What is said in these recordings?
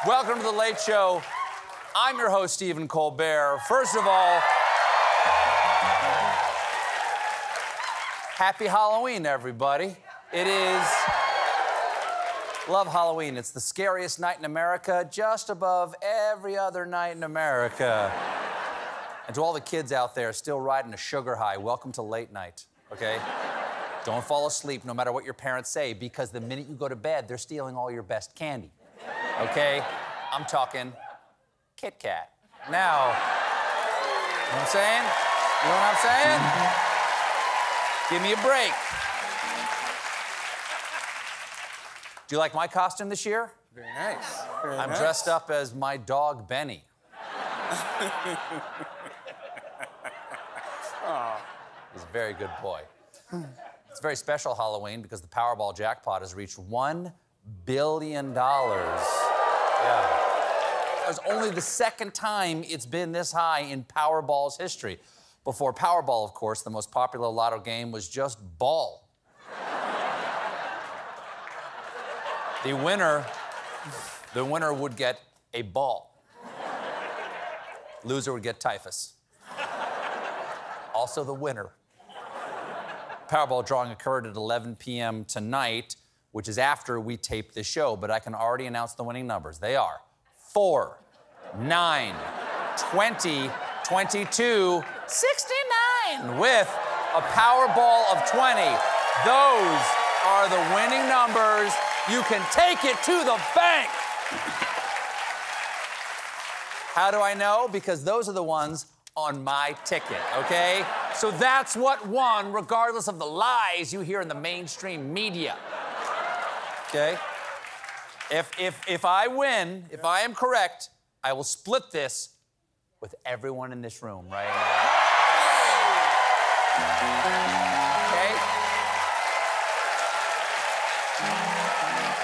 Welcome to The Late Show. I'm your host, Stephen Colbert. First of all, happy Halloween, everybody. It is... Love Halloween. It's the scariest night in America, just above every other night in America. And to all the kids out there still riding a sugar high, welcome to late night, okay? Don't fall asleep no matter what your parents say, because the minute you go to bed, they're stealing all your best candy, okay? I'm talking Kit Kat. Now, you know what I'm saying? You know what I'm saying? Give me a break. Do you like my costume this year? Very nice. I'm dressed up as my dog, Benny. He's a very good boy. It's a very special Halloween because the Powerball jackpot has reached $1 billion. Yeah. It was only the second time it's been this high in Powerball's history. Before Powerball, of course, the most popular lotto game was just ball. The winner would get a ball. Loser would get typhus. Also the winner. Powerball drawing occurred at 11 p.m. tonight, which is after we taped this show, but I can already announce the winning numbers. They are 4, 9, 20, 22, 69, with a Powerball of 20. Those are the winning numbers. You can take it to the bank. How do I know? Because those are the ones on my ticket, okay? So that's what won, regardless of the lies you hear in the mainstream media. Okay? If I win, if I am correct, I will split this with everyone in this room right now. Okay?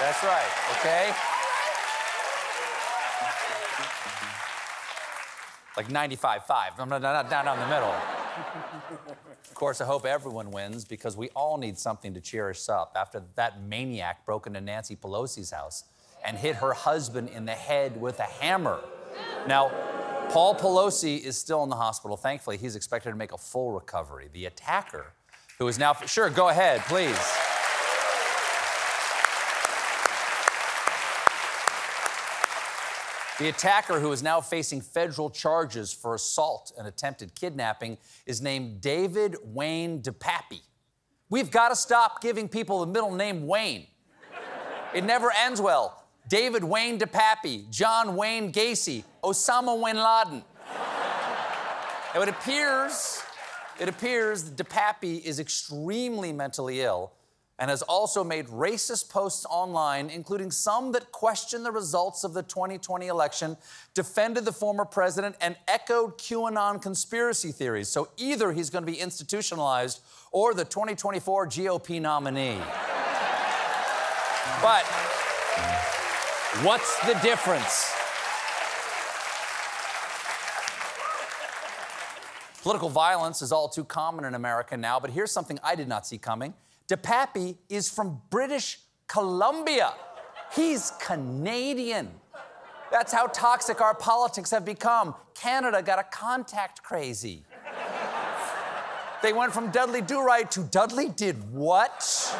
That's right, okay? Like 95-5. I'm not down the middle. Of course, I hope everyone wins because we all need something to cheer us up after that maniac broke into Nancy Pelosi's house and hit her husband in the head with a hammer. Now, Paul Pelosi is still in the hospital. Thankfully, he's expected to make a full recovery. The attacker, who is now... Sure, go ahead, please. The attacker, who is now facing federal charges for assault and attempted kidnapping, is named David Wayne DePappy. We've got to stop giving people the middle name Wayne. It never ends well. David Wayne DePappy, John Wayne Gacy, Osama Bin Laden. Now, it appears that DePappy is extremely mentally ill and has also made racist posts online, including some that question the results of the 2020 election, defended the former president, and echoed QAnon conspiracy theories. So either he's going to be institutionalized or the 2024 GOP nominee. But what's the difference? Political violence is all too common in America now, but here's something I did not see coming. DePappy is from British Columbia. He's Canadian. That's how toxic our politics have become. Canada got a contact crazy. They went from Dudley Do-Right to Dudley did what?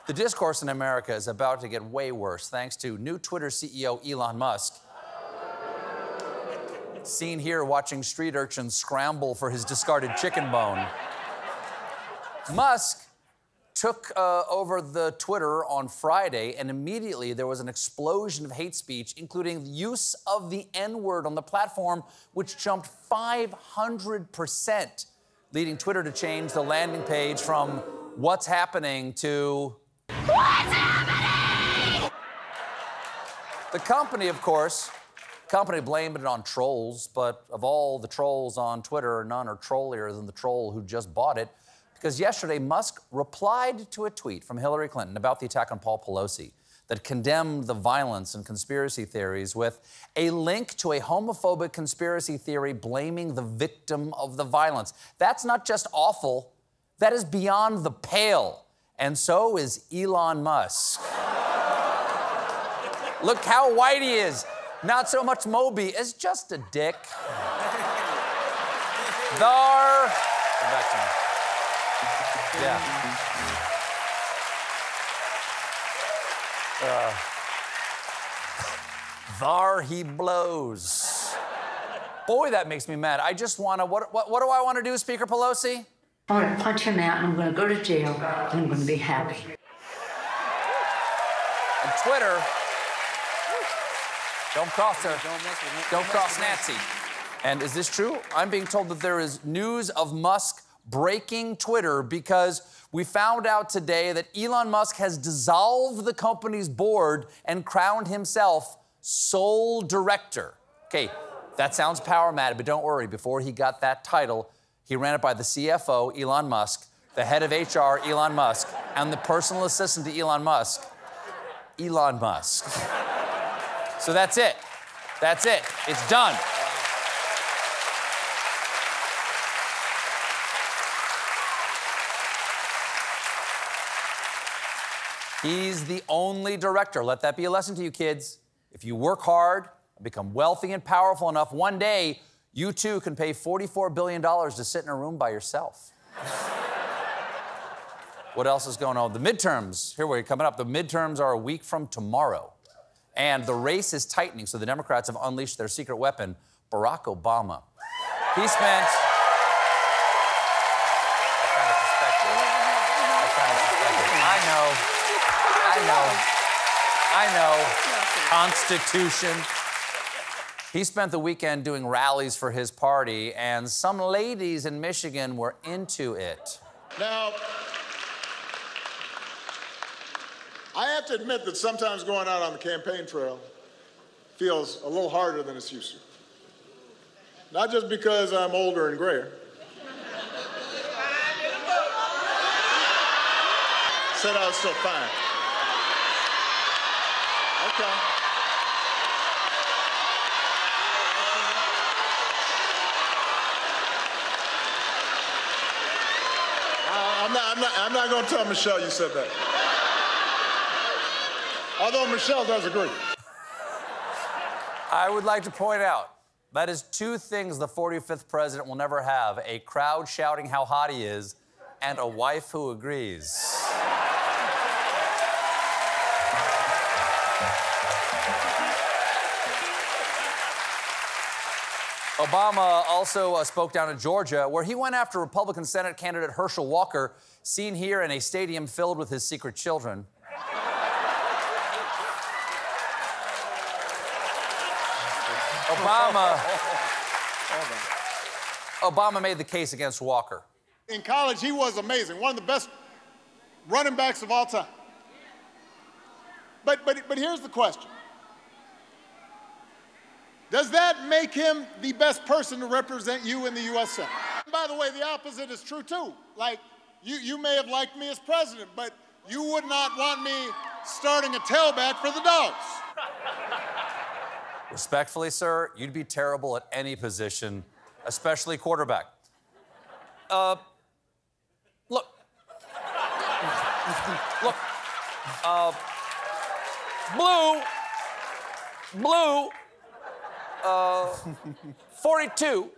The discourse in America is about to get way worse thanks to new Twitter CEO Elon Musk. Seen here watching street urchins scramble for his discarded chicken bone. Musk took over the Twitter on Friday, and immediately there was an explosion of hate speech, including the use of the N-word on the platform, which jumped 500%, leading Twitter to change the landing page from "What's happening?" to "What's happening?" The company, of course, blamed it on trolls, but of all the trolls on Twitter, none are trollier than the troll who just bought it. Because yesterday, Musk replied to a tweet from Hillary Clinton about the attack on Paul Pelosi that condemned the violence and conspiracy theories with a link to a homophobic conspiracy theory blaming the victim of the violence. That's not just awful, that is beyond the pale. And so is Elon Musk. Look how white he is. Not so much Moby as just a dick. Thar. Come back to me. Yeah. Thar he blows. Boy, that makes me mad. I just want to, what do I want to do, Speaker Pelosi? I want to punch him out, and I'm going to go to jail, and I'm going to be happy. And Twitter, don't cross her. Don't cross Nancy. And is this true? I'm being told that there is news of Musk breaking Twitter because we found out today that Elon Musk has dissolved the company's board and crowned himself sole director. Okay, that sounds power mad, but don't worry. Before he got that title, he ran it by the CFO, Elon Musk, the head of HR, Elon Musk, and the personal assistant to Elon Musk, Elon Musk. So that's it. That's it. It's done. He's the only director. Let that be a lesson to you, kids. If you work hard and become wealthy and powerful enough, one day, you too can pay $44 billion to sit in a room by yourself. What else is going on? The midterms. Here we're coming up. The midterms are a week from tomorrow. And the race is tightening, so the Democrats have unleashed their secret weapon, Barack Obama. He spent... I know. Constitution. He spent the weekend doing rallies for his party, and some ladies in Michigan were into it. Now, I have to admit that sometimes going out on the campaign trail feels a little harder than it's used to. Not just because I'm older and grayer. Said I was still fine. Okay. I'm not going to tell Michelle you said that. Although Michelle does agree. I would like to point out that is two things the 45th president will never have: a crowd shouting how hot he is and a wife who agrees. Obama also spoke down in Georgia, where he went after Republican Senate candidate Herschel Walker, seen here in a stadium filled with his secret children. Obama made the case against Walker. In college, he was amazing, one of the best running backs of all time. But here's the question. Does that make him the best person to represent you in the U.S. Senate? And by the way, the opposite is true, too. Like, you may have liked me as president, but you would not want me starting a tailback for the Dogs. Respectfully, sir, you'd be terrible at any position, especially quarterback. Look. Blue. 42.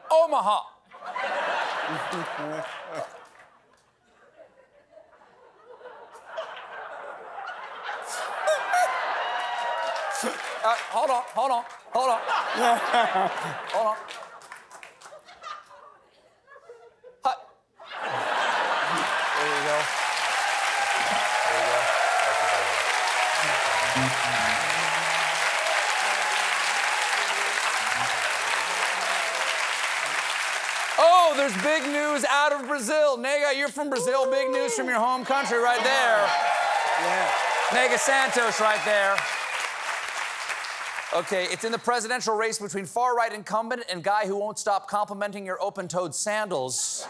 Omaha. Hold on. Hold on. Hut. There you go. Oh, there's big news out of Brazil. Nega, you're from Brazil. Big news from your home country right there. Yeah. Nega Santos right there. Okay, it's in the presidential race between far-right incumbent and guy who won't stop complimenting your open-toed sandals,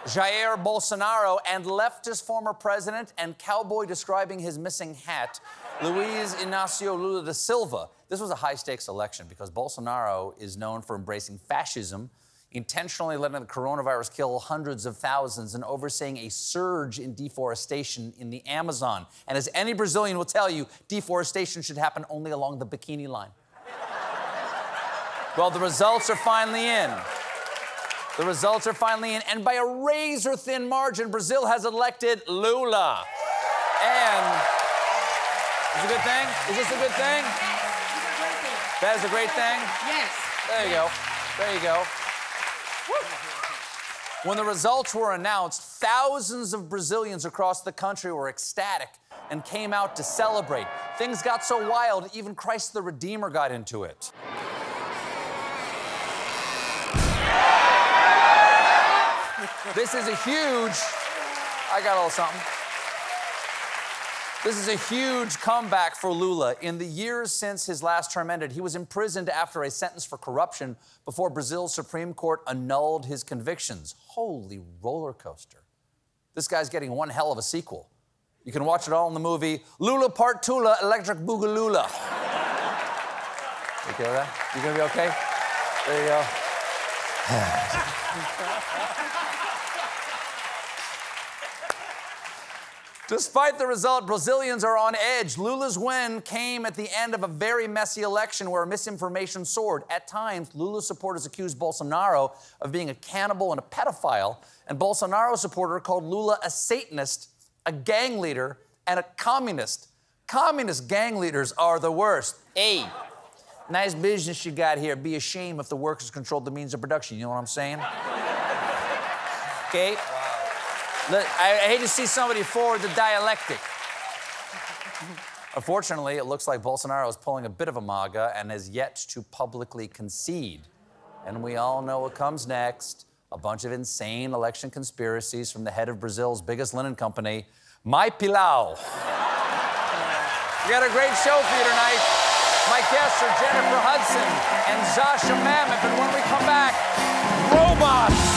Jair Bolsonaro, and leftist former president and cowboy describing his missing hat, Luiz Inácio Lula da Silva. This was a high-stakes election because Bolsonaro is known for embracing fascism, intentionally letting the coronavirus kill hundreds of thousands and overseeing a surge in deforestation in the Amazon. And as any Brazilian will tell you, deforestation should happen only along the bikini line. Well, the results are finally in. The results are finally in, and by a razor-thin margin, Brazil has elected Lula. And is this a good thing? Is this a good thing? That is a great thing? Yes. There you go. There you go. When the results were announced, thousands of Brazilians across the country were ecstatic and came out to celebrate. Things got so wild, even Christ the Redeemer got into it. This is a huge... I got a little something. This is a huge comeback for Lula. In the years since his last term ended, he was imprisoned after a sentence for corruption before Brazil's Supreme Court annulled his convictions. Holy roller coaster. This guy's getting one hell of a sequel. You can watch it all in the movie Lula Part Tula Electric Boogalula. You okay with that? You gonna be okay? There you go. Despite the result, Brazilians are on edge. Lula's win came at the end of a very messy election where misinformation soared. At times, Lula supporters accused Bolsonaro of being a cannibal and a pedophile, and Bolsonaro supporter called Lula a Satanist, a gang leader, and a communist. Communist gang leaders are the worst. Hey, nice business you got here. Be a shame if the workers controlled the means of production. You know what I'm saying? Okay? I hate to see somebody forward the dialectic. Unfortunately, it looks like Bolsonaro is pulling a bit of a MAGA and has yet to publicly concede. And we all know what comes next. A bunch of insane election conspiracies from the head of Brazil's biggest linen company, My Pilau. We got a great show for you tonight. My guests are Jennifer Hudson and Zasha Mammoth. And when we come back, robots.